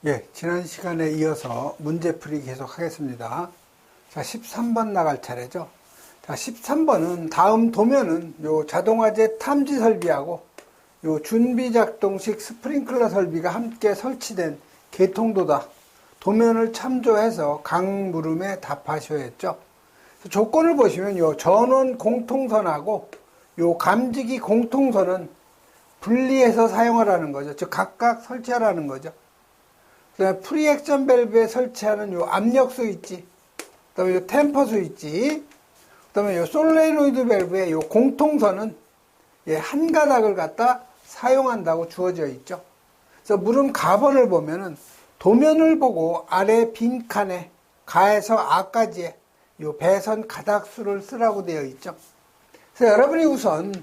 예, 지난 시간에 이어서 문제풀이 계속 하겠습니다. 자, 13번 나갈 차례죠. 자, 13번은 다음 도면은 요 자동화재 탐지 설비하고 요 준비작동식 스프링클러 설비가 함께 설치된 개통도다. 도면을 참조해서 각 물음에 답하셔야 했죠. 조건을 보시면 요 전원 공통선하고 요 감지기 공통선은 분리해서 사용하라는 거죠. 즉 각각 설치하라는 거죠. 그다음에 프리액션 밸브에 설치하는 요 압력 스위치, 그다음에 요 템퍼 스위치, 그다음에 요 솔레노이드 밸브의 요 공통선은 한 가닥을 갖다 사용한다고 주어져 있죠. 그래서 물음 가번을 보면은 도면을 보고 아래 빈칸에 가에서 아까지의 요 배선 가닥수를 쓰라고 되어 있죠. 그래서 여러분이 우선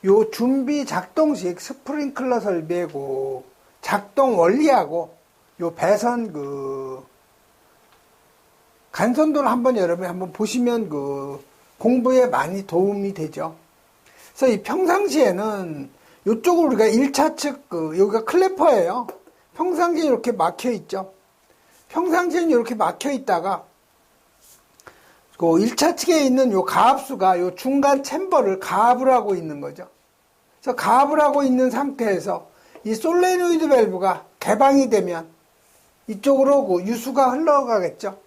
요 준비 작동식 스프링클러 설비하고 작동 원리하고 요 배선 간선도를 한번 여러분이 한번 보시면 공부에 많이 도움이 되죠. 그래서 이 평상시에는 요쪽으로 우리가 1차 측 여기가 클래퍼예요. 평상시에 이렇게 막혀 있죠. 평상시에는 이렇게 막혀 있다가 1차 측에 있는 요 가압수가 요 중간 챔버를 가압을 하고 있는 거죠. 그래서 가압을 하고 있는 상태에서 이 솔레노이드 밸브가 개방이 되면 이쪽으로 유수가 흘러가겠죠.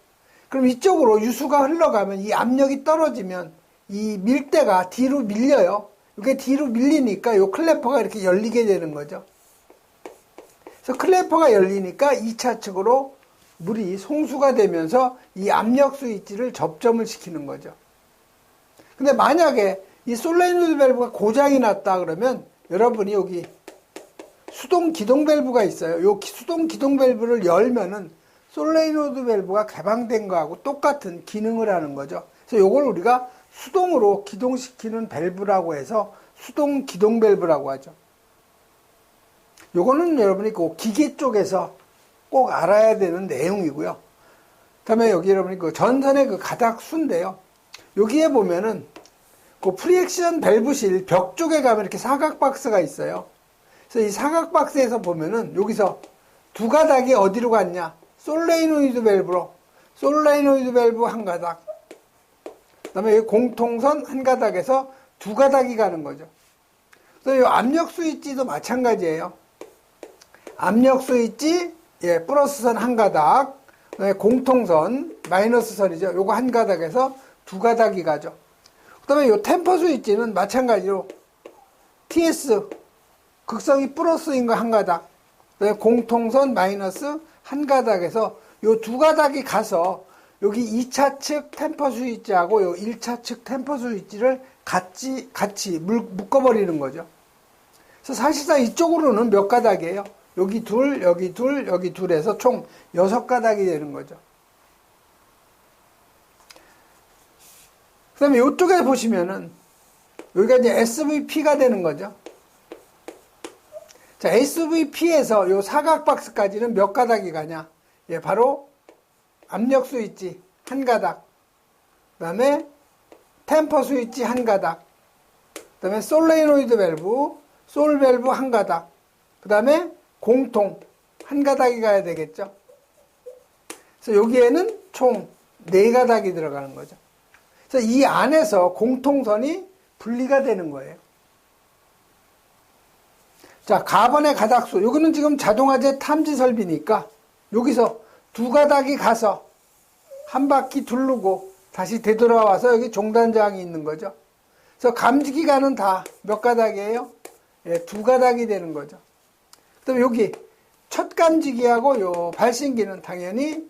그럼 이쪽으로 유수가 흘러가면 이 압력이 떨어지면 이 밀대가 뒤로 밀려요. 이게 뒤로 밀리니까 요 클래퍼가 이렇게 열리게 되는 거죠. 그래서 클래퍼가 열리니까 2차 측으로 물이 송수가 되면서 이 압력 스위치를 접점을 시키는 거죠. 근데 만약에 이 솔레노이드 밸브가 고장이 났다 그러면 여러분이 여기 수동 기동 밸브가 있어요. 요 수동 기동 밸브를 열면은 솔레노이드 밸브가 개방된 거하고 똑같은 기능을 하는 거죠. 그래서 요걸 우리가 수동으로 기동시키는 밸브라고 해서 수동 기동 밸브라고 하죠. 요거는 여러분이 그 기계 쪽에서 꼭 알아야 되는 내용이고요. 그다음에 여기 여러분이 전선의 가닥수인데요. 여기에 보면은 프리액션 밸브실 벽 쪽에 가면 이렇게 사각 박스가 있어요. 그래서 이 사각 박스에서 보면은 여기서 두 가닥이 어디로 갔냐? 솔레노이드 밸브로. 솔레노이드 밸브 한 가닥. 그다음에 공통선 한 가닥에서 두 가닥이 가는 거죠. 그래서 이 압력 스위치도 마찬가지예요. 압력 스위치 플러스선 한 가닥. 그다음에 공통선 마이너스선이죠. 요거 한 가닥에서 두 가닥이 가죠. 그다음에 요 템퍼 스위치는 마찬가지로 TS 극성이 플러스인 거 한 가닥, 공통선 마이너스 한 가닥에서 요 두 가닥이 가서 여기 2차 측 템퍼 스위치하고 요 1차 측 템퍼 스위치를 같이 묶어버리는 거죠. 그래서 사실상 이쪽으로는 몇 가닥이에요? 여기 둘, 여기 둘, 여기 둘에서 총 6가닥이 되는 거죠. 그 다음에 이쪽에 보시면은 여기가 이제 SVP가 되는 거죠. 자, SVP에서 요 사각 박스까지는 몇 가닥이 가냐? 바로 압력 스위치 한 가닥, 그 다음에 템퍼 스위치 한 가닥, 그 다음에 솔레노이드 밸브, 솔 밸브 한 가닥, 그 다음에 공통 한 가닥이 가야 되겠죠. 그래서 여기에는 총 4가닥이 들어가는 거죠. 그래서 이 안에서 공통선이 분리가 되는 거예요. 자, 가번의 가닥수. 여기는 지금 자동화재 탐지 설비니까 여기서 두 가닥이 가서 한 바퀴 두르고 다시 되돌아와서 여기 종단저항이 있는 거죠. 그래서 감지기가는 다 몇 가닥이에요? 두 가닥이 되는 거죠. 그다음에 여기 첫 감지기하고 요 발신기는 당연히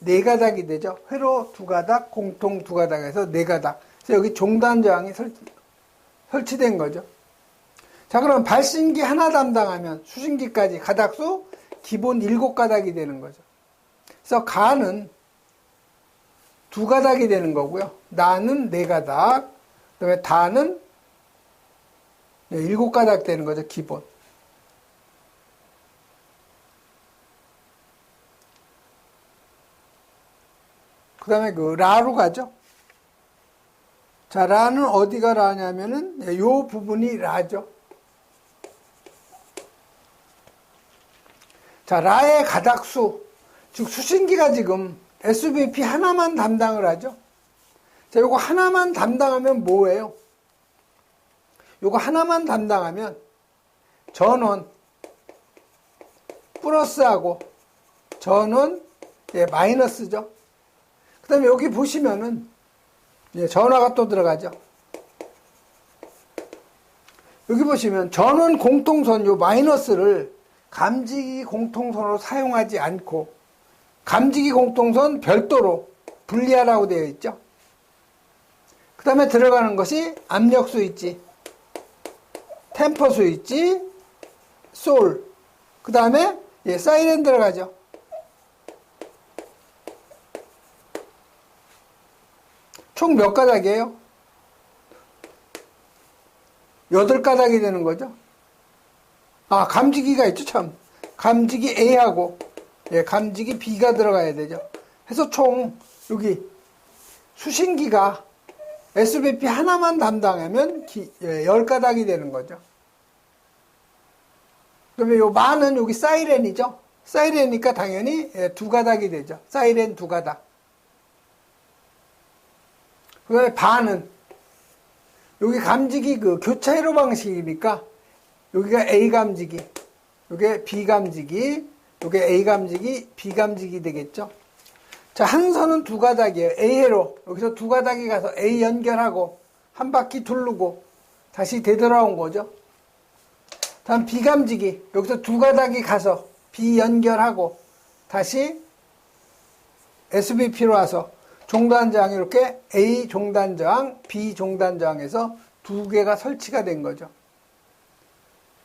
4가닥이 되죠. 회로 2가닥, 공통 2가닥에서 4가닥. 그래서 여기 종단저항이 설치된 거죠. 자, 그럼 발신기 하나 담당하면 수신기까지 가닥수 기본 7가닥이 되는 거죠. 그래서 가는 2가닥이 되는 거고요. 나는 4가닥, 그 다음에 다는 7가닥 되는 거죠, 기본. 그 다음에 라로 가죠. 자, 라는 어디가 라냐면은 요 부분이 라죠. 자, 라의 가닥수, 즉 수신기가 지금 SVP 하나만 담당을 하죠. 자, 요거 하나만 담당하면 뭐예요? 요거 하나만 담당하면 전원 플러스하고 전원 마이너스죠. 그 다음에 여기 보시면은 전화가 또 들어가죠. 여기 보시면 전원 공통선 요 마이너스를 감지기 공통선으로 사용하지 않고 감지기 공통선 별도로 분리하라고 되어 있죠. 그 다음에 들어가는 것이 압력 스위치, 템퍼 스위치, 솔, 그 다음에 사이렌 들어가죠. 총 몇 가닥이에요? 8가닥이 되는 거죠. 아, 감지기가 있죠, 참. 감지기 A하고, 감지기 B가 들어가야 되죠. 해서 총, 여기, 수신기가 SVP 하나만 담당하면 10가닥이 되는 거죠. 그러면 요 만은 여기 사이렌이죠. 사이렌이니까 당연히 2가닥이 되죠. 사이렌 2가닥. 그 다음에 반은, 여기 감지기 교차 회로 방식이니까, 여기가 A 감지기, 요게 B 감지기, 요게 A 감지기, B 감지기 되겠죠. 자, 한 선은 2가닥이에요. A 회로. 여기서 2가닥이 가서 A 연결하고, 한 바퀴 두르고, 다시 되돌아온 거죠. 다음 B 감지기. 여기서 2가닥이 가서 B 연결하고, 다시 SVP로 와서, 종단저항이 이렇게 A 종단저항, B 종단저항에서 2개가 설치가 된 거죠.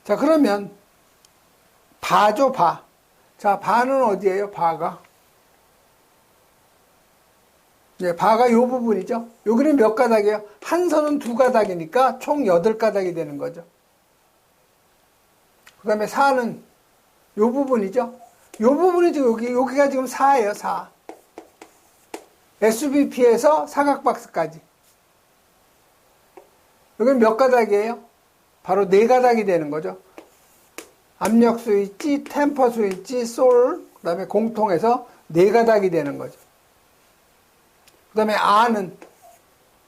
자, 그러면 바죠, 바. 자, 바는 어디예요? 바가. 바가 요 부분이죠. 여기는 몇 가닥이에요? 한 선은 2가닥이니까 총 8가닥이 되는 거죠. 그 다음에 4는 요 부분이죠. 요 부분이죠. 여기가 지금 4예요, 4. SVP에서 사각박스까지. 여기는 몇 가닥이에요? 바로 4가닥이 되는 거죠. 압력 스위치, 템퍼 스위치, 솔, 그 다음에 공통해서 4가닥이 되는 거죠. 그 다음에 R는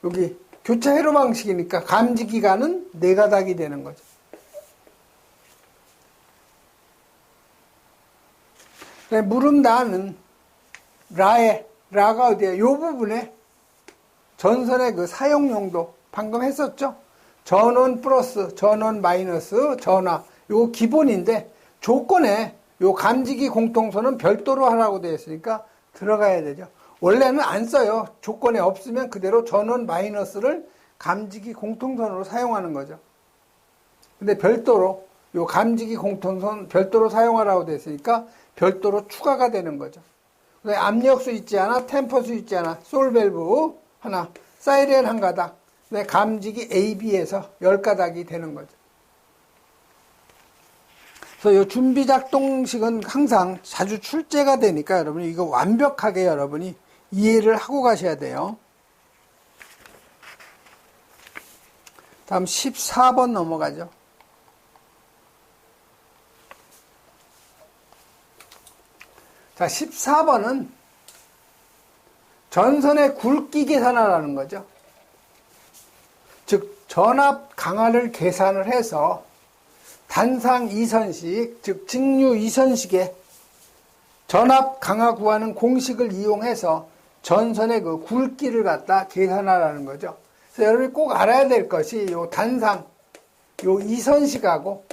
여기 교차 회로 방식이니까 감지기가는 4가닥이 되는 거죠. 그 다음에 무릎 나는 라가 어디에요? 요 부분에 전선의 그 사용용도 방금 했었죠? 전원 플러스, 전원 마이너스, 전화. 요거 기본인데 조건에 요 감지기 공통선은 별도로 하라고 되어 있으니까 들어가야 되죠. 원래는 안 써요. 조건에 없으면 그대로 전원 마이너스를 감지기 공통선으로 사용하는 거죠. 근데 별도로 요 감지기 공통선 별도로 사용하라고 되어 있으니까 별도로 추가가 되는 거죠. 압력 스위치 하나, 템퍼 스위치 하나, 솔 밸브 하나, 사이렌 한 가닥, 감지기 A, B에서 10가닥이 되는 거죠. 그래서 이 준비 작동식은 항상 자주 출제가 되니까 여러분이 이거 완벽하게 여러분이 이해를 하고 가셔야 돼요. 다음 14번 넘어가죠. 자, 14번은 전선의 굵기 계산하라는 거죠. 즉, 전압 강화를 계산을 해서 단상 2선식, 즉 직류 2선식의 전압 강화 구하는 공식을 이용해서 전선의 그 굵기를 갖다 계산하라는 거죠. 그래서 여러분이 꼭 알아야 될 것이 요 단상, 요 2선식하고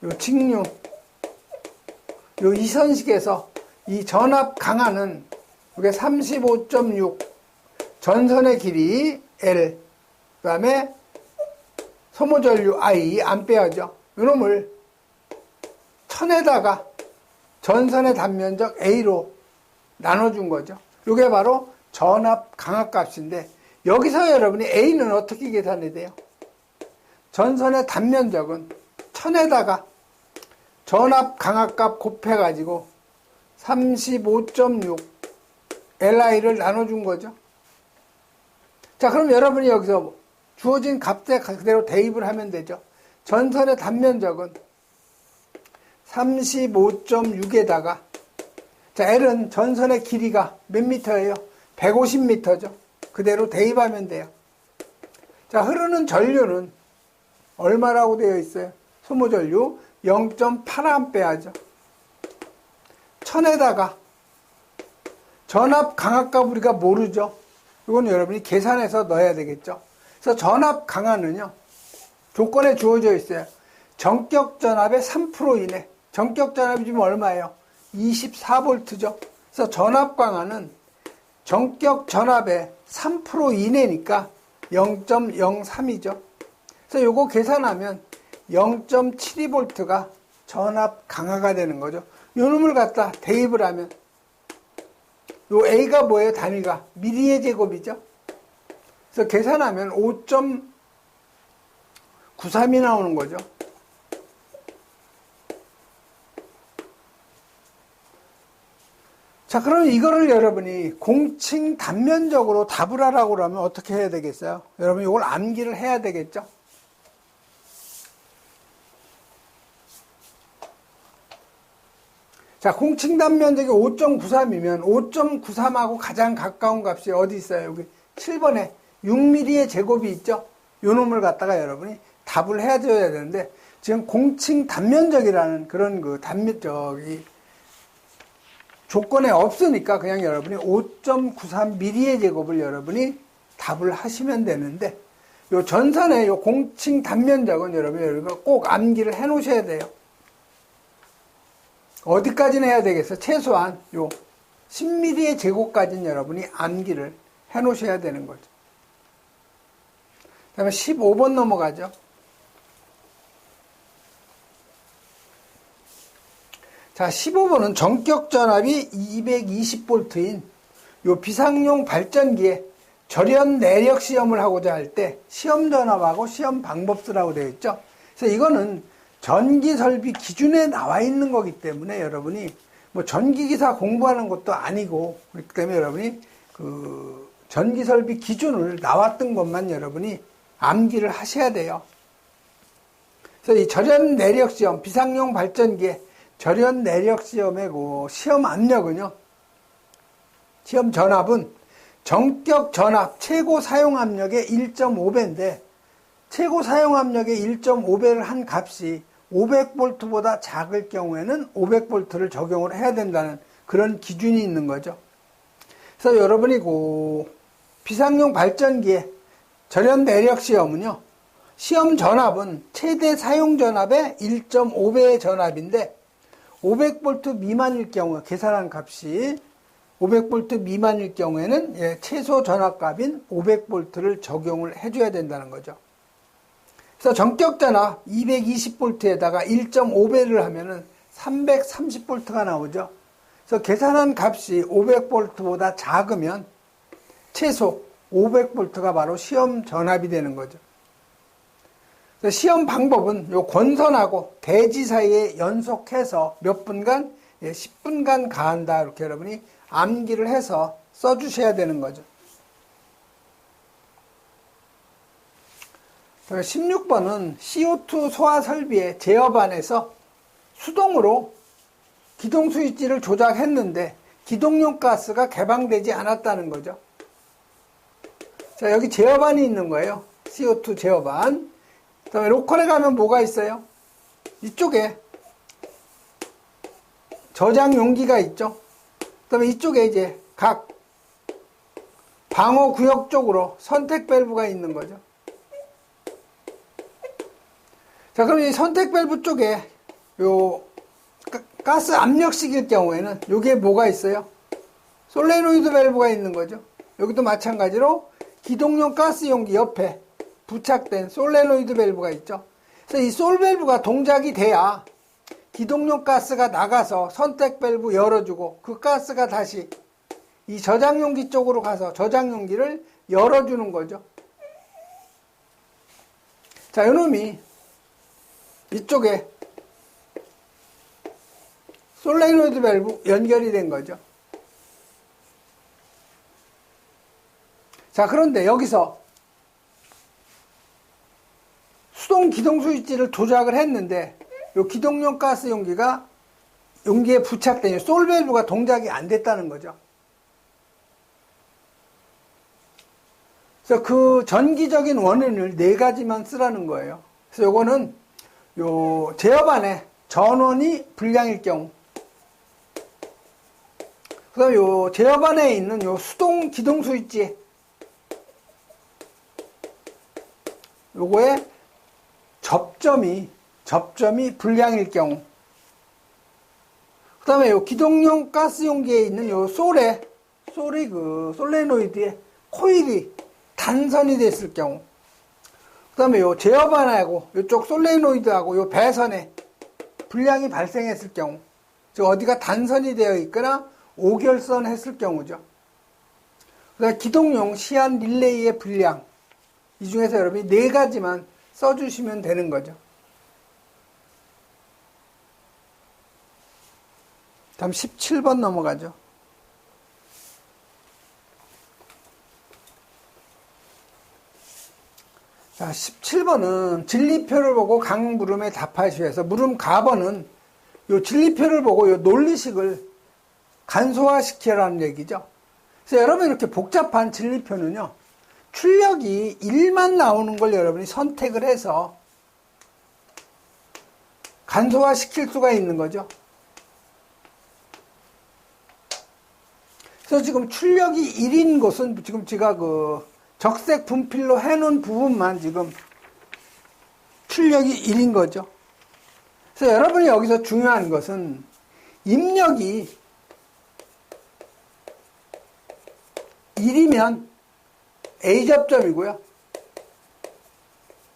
요 직류, 요 2선식에서 이 전압 강화는 이게 35.6 전선의 길이 L, 그 다음에 소모전류 I, 암페어죠. 이놈을 1000에다가 전선의 단면적 A로 나눠준 거죠. 이게 바로 전압 강화 값인데 여기서 여러분이 A는 어떻게 계산이 돼요? 전선의 단면적은 1000에다가 전압 강화 값 곱해가지고 35.6 LI를 나눠준 거죠. 자, 그럼 여러분이 여기서 주어진 값에 그대로 대입을 하면 되죠. 전선의 단면적은 35.6에다가 자, L은 전선의 길이가 몇 미터예요? 150m죠. 그대로 대입하면 돼요. 자, 흐르는 전류는 얼마라고 되어 있어요? 소모전류 0.8A죠. 1000에다가 전압 강압값 우리가 모르죠. 이건 여러분이 계산해서 넣어야 되겠죠. 그래서 전압 강화는요, 조건에 주어져 있어요. 전격 전압의 3% 이내. 전격 전압이 지금 얼마예요? 24V죠. 그래서 전압 강화는 전격 전압의 3% 이내니까 0.03이죠. 그래서 요거 계산하면 0.72V가 전압 강화가 되는 거죠. 요 놈을 갖다 대입을 하면 요 A가 뭐예요? 단위가 미리의 제곱이죠. 그래서 계산하면 5.93이 나오는 거죠. 자, 그럼 이거를 여러분이 공칭 단면적으로 답을 하라고 그러면 어떻게 해야 되겠어요? 여러분 이걸 암기를 해야 되겠죠? 자, 공칭 단면적이 5.93이면 5.93하고 가장 가까운 값이 어디 있어요? 여기 7번에 6mm의 제곱이 있죠? 요 놈을 갖다가 여러분이 답을 해줘야 되는데 지금 공칭 단면적이라는 그런 그 단면적이 조건에 없으니까 그냥 여러분이 5.93mm의 제곱을 여러분이 답을 하시면 되는데 요 전선의 요 공칭 단면적은 여러분이 꼭 암기를 해 놓으셔야 돼요. 어디까지는 해야 되겠어요? 최소한 요 10mm의 제곱까지는 여러분이 암기를 해 놓으셔야 되는 거죠. 그 다음에 15번 넘어가죠. 자, 15번은 전격 전압이 220V인 요 비상용 발전기에 절연 내력 시험을 하고자 할 때 시험 전압하고 시험 방법수라고 되어 있죠. 그래서 이거는 전기 설비 기준에 나와 있는 거기 때문에 여러분이 뭐 전기기사 공부하는 것도 아니고 그렇기 때문에 여러분이 그 전기 설비 기준을 나왔던 것만 여러분이 암기를 하셔야 돼요. 그래서 이 절연 내력 시험, 비상용 발전기에 절연 내력 시험의 그 시험 압력은요, 시험 전압은 전격 전압 최고 사용 압력의 1.5배인데 최고 사용 압력의 1.5배를 한 값이 500V보다 작을 경우에는 500V를 적용을 해야 된다는 그런 기준이 있는 거죠. 그래서 여러분이 그 비상용 발전기의 절연 내력 시험은요, 시험 전압은 최대 사용 전압의 1.5배의 전압인데 500V 미만일 경우, 계산한 값이 500V 미만일 경우에는 최소 전압값인 500V를 적용을 해줘야 된다는 거죠. 그래서 전격 전압 220V에다가 1.5배를 하면은 330V가 나오죠. 그래서 계산한 값이 500V보다 작으면 최소 500V가 바로 시험 전압이 되는 거죠. 시험 방법은 요 권선하고 대지 사이에 연속해서 몇 분간? 10분간 가한다. 이렇게 여러분이 암기를 해서 써주셔야 되는 거죠. 16번은 CO2 소화 설비의 제어반에서 수동으로 기동 스위치를 조작했는데 기동용 가스가 개방되지 않았다는 거죠. 자, 여기 제어반이 있는 거예요. CO2 제어반. 그 다음에 로컬에 가면 뭐가 있어요? 이쪽에 저장 용기가 있죠. 그 다음에 이쪽에 이제 각 방어 구역 쪽으로 선택 밸브가 있는 거죠. 자, 그럼 이 선택 밸브 쪽에 요 가스 압력식일 경우에는 여기에 뭐가 있어요? 솔레노이드 밸브가 있는 거죠. 여기도 마찬가지로 기동용 가스 용기 옆에 부착된 솔레노이드 밸브가 있죠. 그래서 이 솔 밸브가 동작이 돼야 기동용 가스가 나가서 선택 밸브 열어주고 그 가스가 다시 이 저장용기 쪽으로 가서 저장용기를 열어주는 거죠. 자, 요놈이 이쪽에 솔레노이드 밸브 연결이 된 거죠. 자, 그런데 여기서 수동 기동 스위치를 조작을 했는데 요 기동용 가스 용기에 부착된 솔밸브가 동작이 안 됐다는 거죠. 그래서 그 전기적인 원인을 4가지만 쓰라는 거예요. 그래서 요거는 요 제어반의 전원이 불량일 경우, 그 다음에 요 제어반에 있는 요 수동 기동 스위치, 요거의 접점이 불량일 경우, 그 다음에 요 기동용 가스 용기에 있는 요 솔이 그 솔레노이드의 코일이 단선이 됐을 경우, 그 다음에 요 제어반하고 요쪽 솔레노이드하고 요 배선에 불량이 발생했을 경우, 즉 어디가 단선이 되어 있거나 오결선 했을 경우죠. 그 다음에 기동용 시한 릴레이의 불량, 이 중에서 여러분이 4가지만 써주시면 되는 거죠. 다음 17번 넘어가죠. 자, 17번은 진리표를 보고 각 물음에 답하시오 해서 물음 가번은 요 진리표를 보고 요 논리식을 간소화시키라는 얘기죠. 그래서 여러분 이렇게 복잡한 진리표는요, 출력이 1만 나오는 걸 여러분이 선택을 해서 간소화시킬 수가 있는 거죠. 그래서 지금 출력이 1인 것은 지금 제가 그 적색 분필로 해놓은 부분만 지금 출력이 1인 거죠. 그래서 여러분이 여기서 중요한 것은 입력이 1이면 A 접점이고요.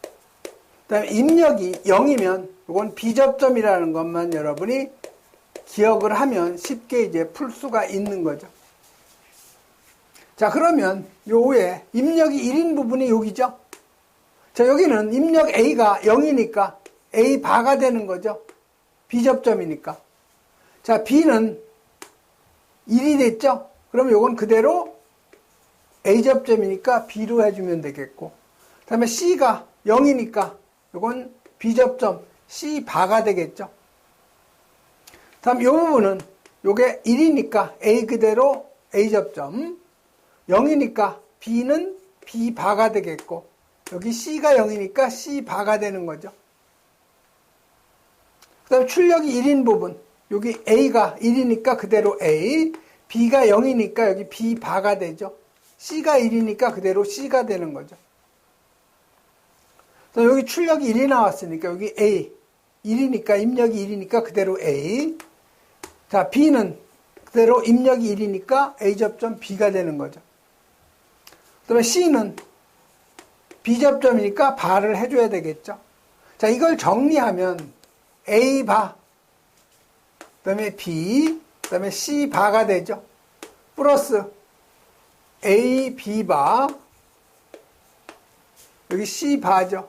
그 다음에 입력이 0이면 이건 B 접점이라는 것만 여러분이 기억을 하면 쉽게 이제 풀 수가 있는 거죠. 자, 그러면 요 위에 입력이 1인 부분이 여기죠. 자, 여기는 입력 A가 0이니까 A 바가 되는 거죠. B 접점이니까. 자, B는 1이 됐죠. 그럼 요건 그대로 A 접점이니까 B로 해주면 되겠고, 그 다음에 C가 0이니까 요건 B 접점 C 바가 되겠죠. 다음 요 부분은 요게 1이니까 A 그대로 A 접점, 0이니까 B는 B 바가 되겠고, 여기 C가 0이니까 C 바가 되는 거죠. 그 다음에 출력이 1인 부분, 여기 A가 1이니까 그대로 A, B가 0이니까 여기 B 바가 되죠. C가 1이니까 그대로 C가 되는 거죠. 그래서 여기 출력이 1이 나왔으니까 여기 A, 1이니까 입력이 1이니까 그대로 A. 자, B는 그대로 입력이 1이니까 A 접점 B가 되는 거죠. 그 다음에 C는 B 접점이니까 바를 해줘야 되겠죠. 자, 이걸 정리하면 A 바, 그 다음에 B, 그 다음에 C 바가 되죠. 플러스 A, B 바, 여기 C 바죠.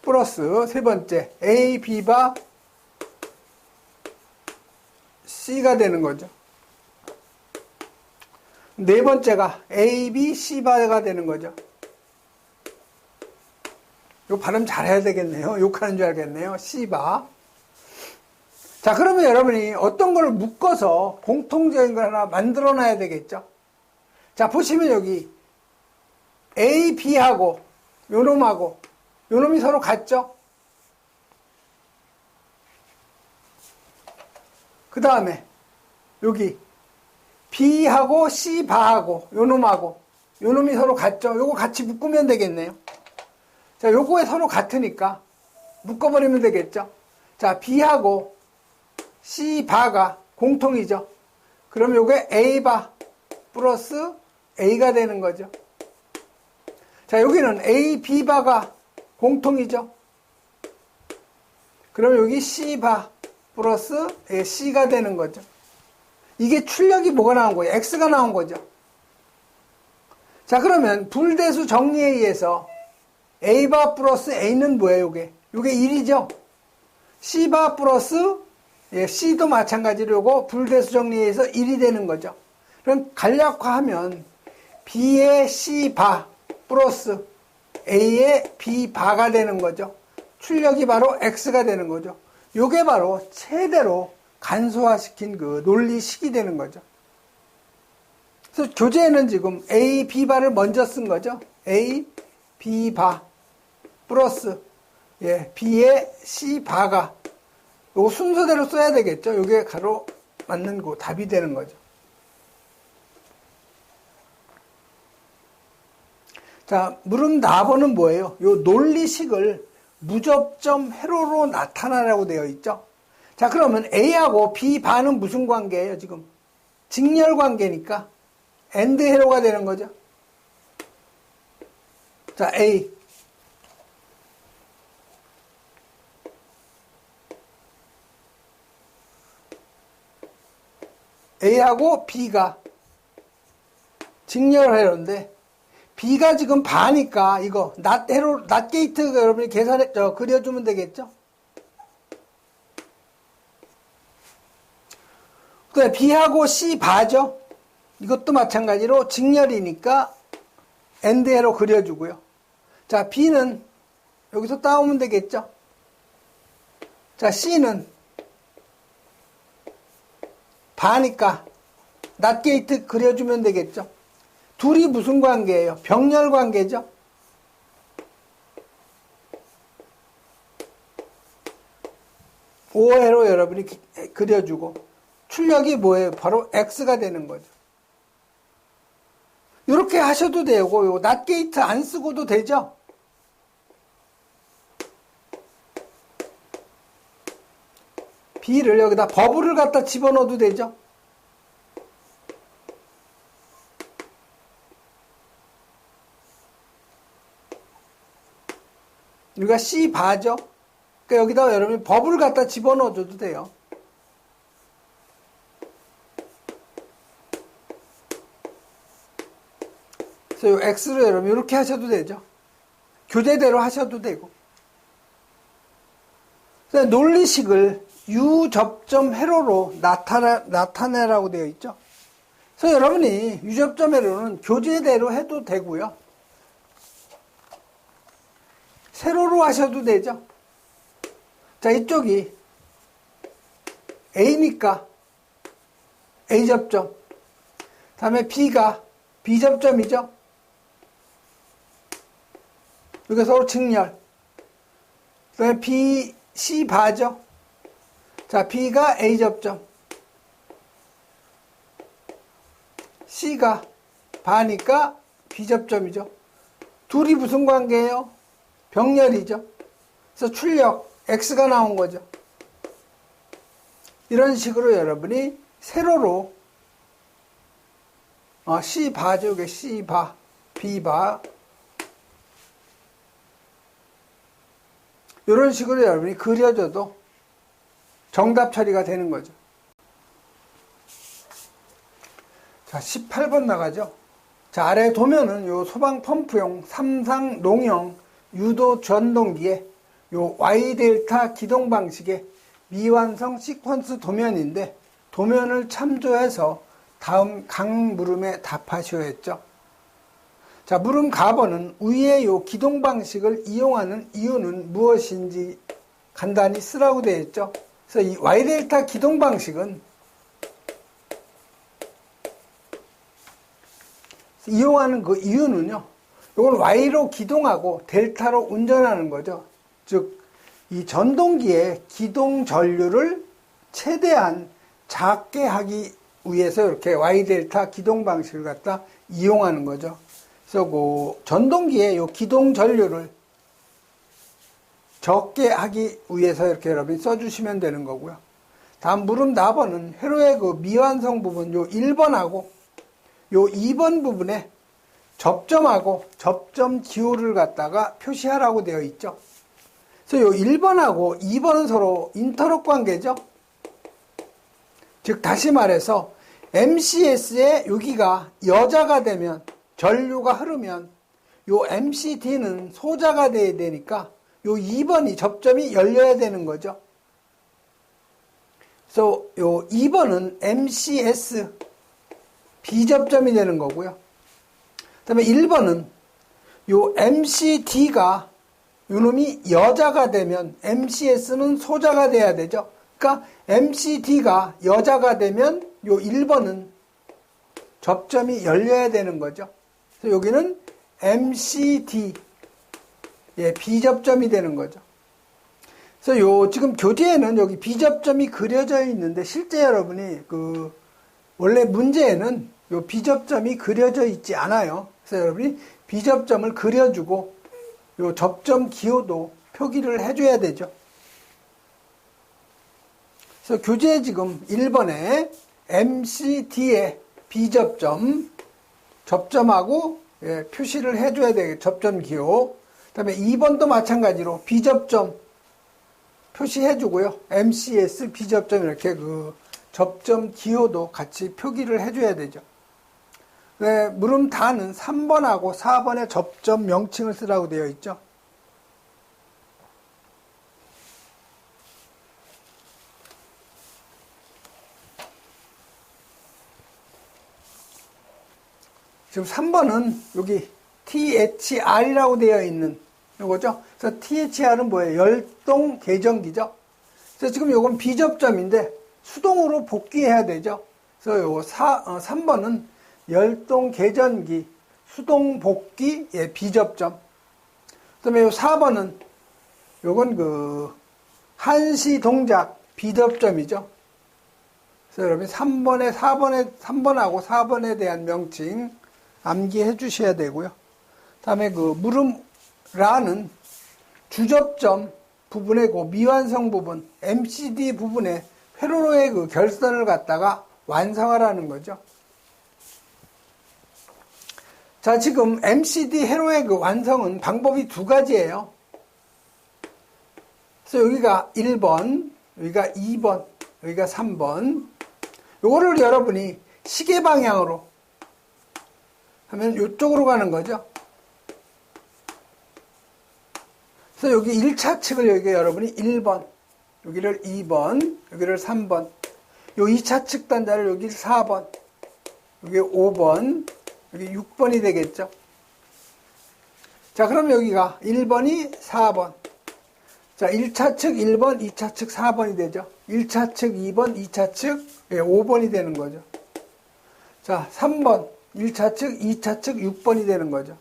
플러스 세 번째 A, B 바, C가 되는 거죠. 네 번째가 A, B, C 바가 되는 거죠. 이거 발음 잘 해야 되겠네요. 욕하는 줄 알겠네요. C 바. 자, 그러면 여러분이 어떤 걸 묶어서 공통적인 걸 하나 만들어 놔야 되겠죠. 자, 보시면 여기 A, B하고 요놈하고 요놈이 서로 같죠. 그 다음에 여기 B하고 C 바하고 요놈하고 요놈이 서로 같죠. 요거 같이 묶으면 되겠네요. 자, 요거에 서로 같으니까 묶어버리면 되겠죠. 자, B하고 C 바가 공통이죠. 그럼 요게 A 바 플러스 A가 되는 거죠. 자, 여기는 A, B 바가 공통이죠. 그럼 여기 C 바 플러스 C가 되는 거죠. 이게 출력이 뭐가 나온 거예요? X가 나온 거죠. 자, 그러면 불대수 정리에 의해서 A 바 플러스 A는 뭐예요? 요게 1이죠. C 바 플러스 C도 마찬가지로 요거 불대수 정리에 의해서 1이 되는 거죠. 그럼 간략화하면 B의 C 바 플러스 A의 B 바가 되는 거죠. 출력이 바로 X가 되는 거죠. 요게 바로 최대로 간소화시킨 그 논리식이 되는 거죠. 그래서 교재에는 지금 A, B바를 먼저 쓴 거죠. A, B바 플러스 B의 C바가 요 순서대로 써야 되겠죠. 요게 가로 맞는 거 답이 되는 거죠. 자, 물음 나번은 뭐예요? 요 논리식을 무접점 회로로 나타나라고 되어 있죠. 자, 그러면 A하고 B바는 무슨 관계예요, 지금? 직렬 관계니까 엔드 회로가 되는 거죠. 자, A하고 B가 직렬 회로인데 B가 지금 바니까 이거 낫 게이트 여러분이 그려주면 되겠죠. 그다음에 B하고 C 바죠. 이것도 마찬가지로 직렬이니까 엔드 회로 그려주고요. 자, B는 여기서 따오면 되겠죠. 자, C는 바니까 낫 게이트 그려주면 되겠죠. 둘이 무슨 관계예요? 병렬 관계죠. 오해로 여러분이 그려주고 출력이 뭐예요? 바로 X가 되는 거죠. 이렇게 하셔도 되고 요 낫 게이트 안 쓰고도 되죠. B를 여기다 버블을 갖다 집어넣어도 되죠. 여기가 C 바죠. 그러니까 여기다 여러분이 버블을 갖다 집어넣어줘도 돼요. 그래서 이 X로 여러분 이렇게 하셔도 되죠. 교재대로 하셔도 되고. 그래서 논리식을 유접점 회로로 나타내라고 되어 있죠. 그래서 여러분이 유접점 회로는 교재대로 해도 되고요. 세로로 하셔도 되죠. 자, 이쪽이 A니까 A접점, 다음에 B가 B접점이죠. 이게 서로 직렬. 그 다음에 B, C 바죠. 자, B가 A접점, C가 바니까 B접점이죠. 둘이 무슨 관계예요? 병렬이죠. 그래서 출력 X가 나온 거죠. 이런 식으로 여러분이 세로로 C 바죠. 이게 C 바, B 바. 이런 식으로 여러분이 그려줘도 정답 처리가 되는 거죠. 자, 18번 나가죠. 자, 아래 도면은 요 소방 펌프용 삼상 농형 유도 전동기의 요 Y 델타 기동 방식의 미완성 시퀀스 도면인데 도면을 참조해서 다음 각 물음에 답하시오 했죠. 자, 물음 가번은 위의 요 기동 방식을 이용하는 이유는 무엇인지 간단히 쓰라고 되어 있죠. 그래서 이 Y 델타 기동 방식은 이용하는 그 이유는요. 이걸 Y로 기동하고 델타로 운전하는 거죠. 즉, 이 전동기의 기동 전류를 최대한 작게 하기 위해서 이렇게 Y 델타 기동 방식을 갖다 이용하는 거죠. 그래서 그 전동기의 요 기동 전류를 적게 하기 위해서 이렇게 여러분이 써주시면 되는 거고요. 다음 물음 나번은 회로의 그 미완성 부분 요 1번하고 요 2번 부분에 접점하고 접점 기호를 갖다가 표시하라고 되어 있죠. 그래서 요 1번하고 2번은 서로 인터럭 관계죠. 즉 다시 말해서 MCS의 여기가 여자가 되면 전류가 흐르면 요 MCD는 소자가 돼야 되니까 요 2번이 접점이 열려야 되는 거죠. 그래서 요 2번은 MCS B접점이 되는 거고요. 그 다음에 1번은 요 MCD가 요놈이 여자가 되면 MCS는 소자가 돼야 되죠. 그러니까 MCD가 여자가 되면 요 1번은 접점이 열려야 되는 거죠. 그래서 여기는 MCD, 예, B접점이 되는 거죠. 그래서 요 지금 교재에는 여기 B접점이 그려져 있는데 실제 여러분이 원래 문제에는 요 B접점이 그려져 있지 않아요. 그래서 여러분이 B접점을 그려주고 요 접점 기호도 표기를 해줘야 되죠. 그래서 교재에 지금 1번에 MCD의 B접점, 접점하고 예, 표시를 해줘야 되겠죠. 접점 기호. 그 다음에 2번도 마찬가지로 B접점 표시해주고요. MCS B접점 이렇게 접점 기호도 같이 표기를 해줘야 되죠. 네, 물음 다는 3번하고 4번의 접점 명칭을 쓰라고 되어 있죠. 지금 3번은 여기 THR이라고 되어 있는 요거죠. 그래서 THR은 뭐예요? 열동 계전기죠. 그래서 지금 요건 B접점인데 수동으로 복귀해야 되죠. 그래서 요거 3번은 열동 계전기 수동 복귀 예, B접점. 그다음에 요 4번은 요건 한시 동작 B접점이죠. 그래서 여러분 3번하고 4번에 대한 명칭 암기해 주셔야 되고요. 다음에 물음 라는 주접점 부분의 미완성 부분, MCD 부분에 회로로의 결선을 갖다가 완성하라는 거죠. 자, 지금 MCD 회로의 완성은 방법이 두 가지예요. 그래서 여기가 1번, 여기가 2번, 여기가 3번. 요거를 여러분이 시계 방향으로 하면 이쪽으로 가는 거죠. 그래서 여기 1차 측을 여기 여러분이 1번, 여기를 2번, 여기를 3번, 요 2차 측 단자를 여기 4번, 여기 5번, 여기 6번이 되겠죠. 자, 그럼 여기가 1번이 4번. 자, 1차 측 1번, 2차 측 4번이 되죠. 1차 측 2번, 2차 측 5번이 되는 거죠. 자, 3번, 1차 측, 2차 측 6번이 되는 거죠.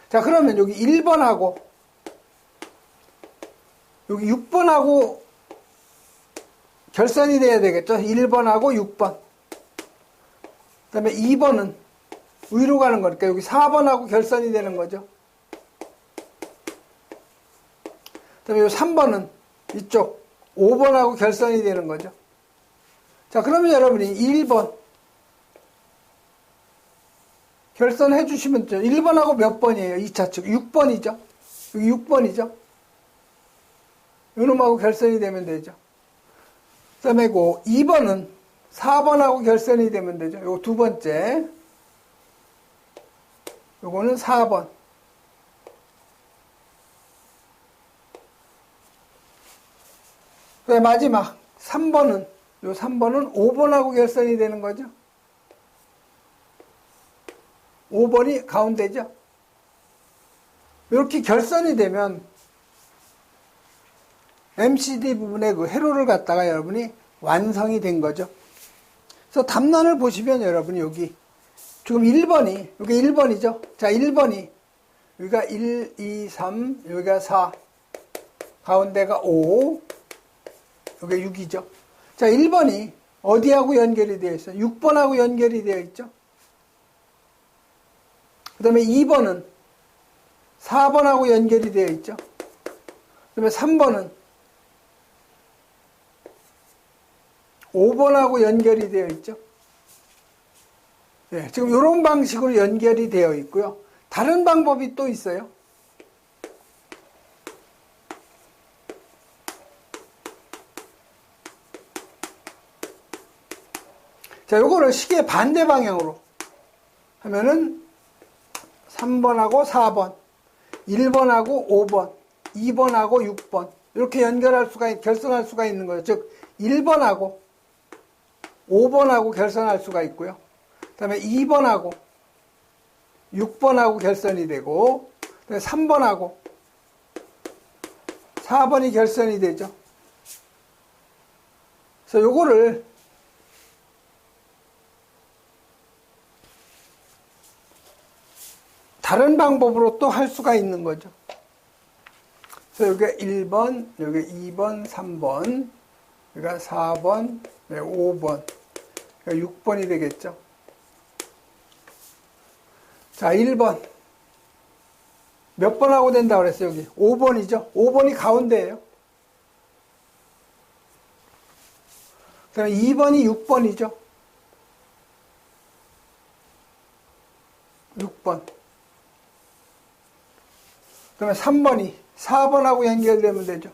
자, 그러면 여기 1번하고 여기 6번하고 결선이 돼야 되겠죠. 1번하고 6번. 그 다음에 2번은 위로 가는 거니까 여기 4번하고 결선이 되는 거죠. 그 다음에 3번은 이쪽 5번하고 결선이 되는 거죠. 자, 그러면 여러분이 1번 결선해 주시면 돼요. 1번하고 몇 번이에요? 2차 측. 6번이죠. 여기 6번이죠. 요놈하고 결선이 되면 되죠. 그 다음에 2번은 4번하고 결선이 되면 되죠. 요거 두 번째. 요거는 4번. 그 다음에 마지막 3번은, 요 3번은 5번하고 결선이 되는 거죠. 5번이 가운데죠. 이렇게 결선이 되면 MCD 부분의 회로를 갖다가 여러분이 완성이 된 거죠. 그래서 답란을 보시면 여러분이 여기 지금 1번이 여기 1번이죠. 자, 1번이 여기가 1, 2, 3, 여기가 4, 가운데가 5, 여기가 6이죠. 자, 1번이 어디하고 연결이 되어 있어요? 6번하고 연결이 되어 있죠. 그 다음에 2번은 4번하고 연결이 되어 있죠. 그 다음에 3번은 5번하고 연결이 되어 있죠. 네, 지금 이런 방식으로 연결이 되어 있고요. 다른 방법이 또 있어요. 자, 요거를 시계 반대 방향으로 하면은 3번하고 4번, 1번하고 5번, 2번하고 6번 이렇게 결선할 수가 있는 거예요. 즉 1번하고 5번하고 결선할 수가 있고요. 그 다음에 2번하고 6번하고 결선이 되고, 그 다음에 3번하고 4번이 결선이 되죠. 그래서 요거를 다른 방법으로 또 할 수가 있는 거죠. 그래서 여기가 1번, 여기 2번, 3번, 여기가 4번, 5번, 그러니까 6번이 되겠죠. 자, 1번. 몇 번 하고 된다고 그랬어요, 여기? 5번이죠. 5번이 가운데예요. 그 다음에 2번이 6번이죠. 6번. 그 다음에 3번이 4번하고 연결되면 되죠.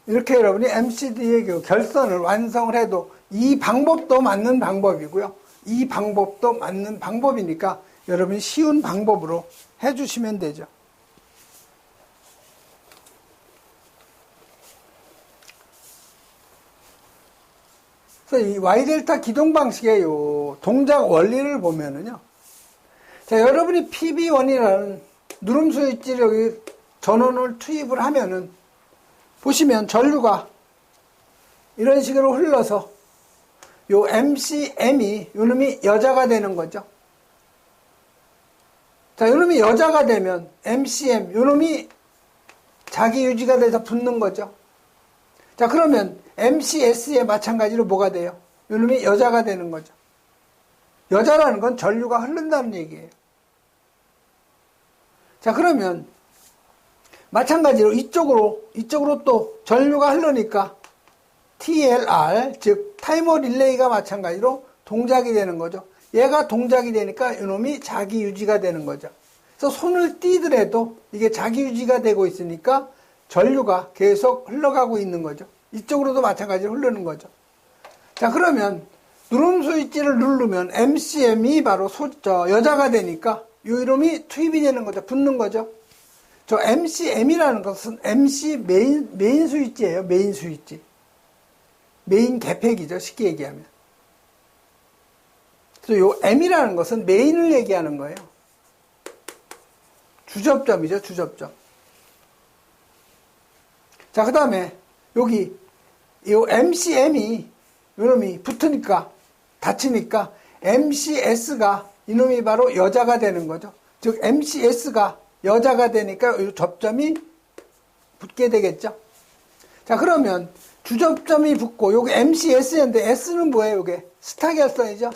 이렇게 여러분이 MCD의 그 결선을 완성을 해도 이 방법도 맞는 방법이고요. 이 방법도 맞는 방법이니까 여러분이 쉬운 방법으로 해주시면 되죠. 그래서 이 Y델타 기동 방식의 요 동작 원리를 보면은요. 자, 여러분이 PB1이라는 누름 스위치를 여기 전원을 투입을 하면은 보시면 전류가 이런 식으로 흘러서 요 MCM이 요놈이 여자가 되는 거죠. 자, 요놈이 여자가 되면 MCM 요놈이 자기 유지가 돼서 붙는 거죠. 자, 그러면 MCS에 마찬가지로 뭐가 돼요? 요놈이 여자가 되는 거죠. 여자라는 건 전류가 흐른다는 얘기예요. 자, 그러면 마찬가지로 이쪽으로 또 전류가 흐르니까 TLR, 즉 타이머 릴레이가 마찬가지로 동작이 되는 거죠. 얘가 동작이 되니까 이놈이 자기 유지가 되는 거죠. 그래서 손을 띄더라도 이게 자기 유지가 되고 있으니까 전류가 계속 흘러가고 있는 거죠. 이쪽으로도 마찬가지로 흐르는 거죠. 자, 그러면 누름 스위치를 누르면 MCM이 바로 여자가 되니까 이 이름이 투입이 되는 거죠. 붙는 거죠. 저 MCM이라는 것은 MC 메인 스위치예요. 메인 스위치. 메인 개폐기죠. 쉽게 얘기하면. 그래서 요 M이라는 것은 메인을 얘기하는 거예요. 주접점이죠. 주접점. 자, 그 다음에 여기 요 MCM이 요놈이 붙으니까 닫히니까 MCS가 이놈이 바로 여자가 되는 거죠. 즉 MCS가 여자가 되니까 이 접점이 붙게 되겠죠. 자, 그러면 주접점이 붙고 여기 MCS인데 S는 뭐예요? 이게 스타 결선이죠.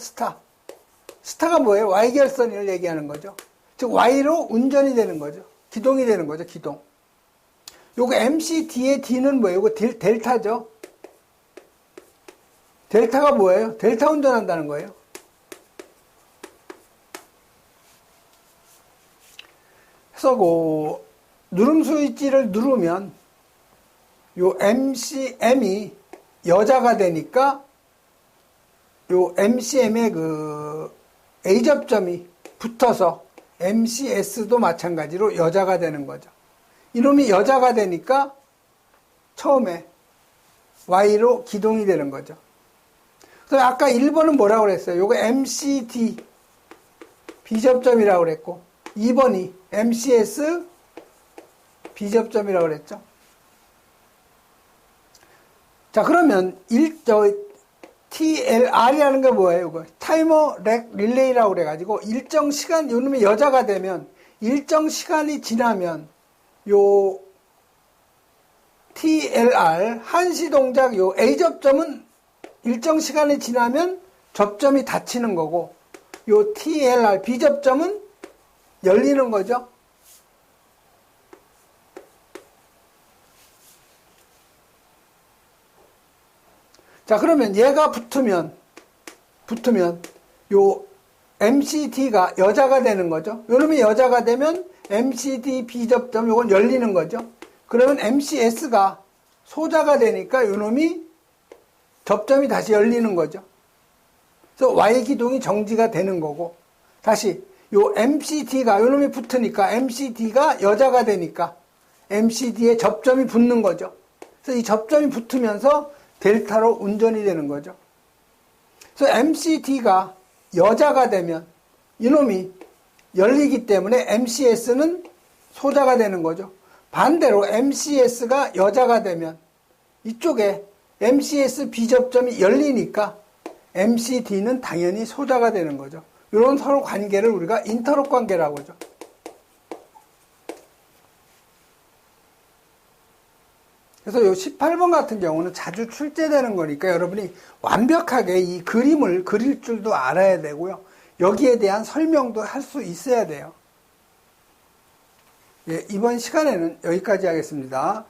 스타가 뭐예요? Y 결선을 얘기하는 거죠. 즉 Y로 운전이 되는 거죠. 기동이 되는 거죠. 기동. 요거 MCD의 D는 뭐예요? 이거 델타죠. 델타가 뭐예요? 델타 운전한다는 거예요. 그래서 그 누름 스위치를 누르면 요 MCM이 여자가 되니까 요 MCM의 그 A접점이 붙어서 MCS도 마찬가지로 여자가 되는 거죠. 이놈이 여자가 되니까 처음에 Y로 기동이 되는 거죠. 그래서 아까 1번은 뭐라고 그랬어요? 요거 MCD B접점이라고 그랬고 2번이 MCS B접점이라고 그랬죠. 자, 그러면 TLR이라는 게 뭐예요? 이거 타이머 렉 릴레이라고 그래가지고 일정 시간 요놈이 여자가 되면 일정 시간이 지나면 요 TLR 한시 동작 요 A접점은 일정 시간이 지나면 접점이 닫히는 거고 요 TLR B접점은 열리는 거죠. 자, 그러면 얘가 붙으면 요 MCD가 여자가 되는 거죠. 요놈이 여자가 되면 MCD B접점 요건 열리는 거죠. 그러면 MCS가 소자가 되니까 요놈이 접점이 다시 열리는 거죠. 그래서 Y 기동이 정지가 되는 거고 다시 요 MCD가 요놈이 붙으니까 MCD가 여자가 되니까 MCD에 접점이 붙는 거죠. 그래서 이 접점이 붙으면서 델타로 운전이 되는 거죠. 그래서 MCD가 여자가 되면 이놈이 열리기 때문에 MCS는 소자가 되는 거죠. 반대로 MCS가 여자가 되면 이쪽에 MCS 비접점이 열리니까 MCD는 당연히 소자가 되는 거죠. 이런 서로 관계를 우리가 인터롭 관계라고 하죠. 그래서 이 18번 같은 경우는 자주 출제되는 거니까 여러분이 완벽하게 이 그림을 그릴 줄도 알아야 되고요. 여기에 대한 설명도 할 수 있어야 돼요. 예, 이번 시간에는 여기까지 하겠습니다.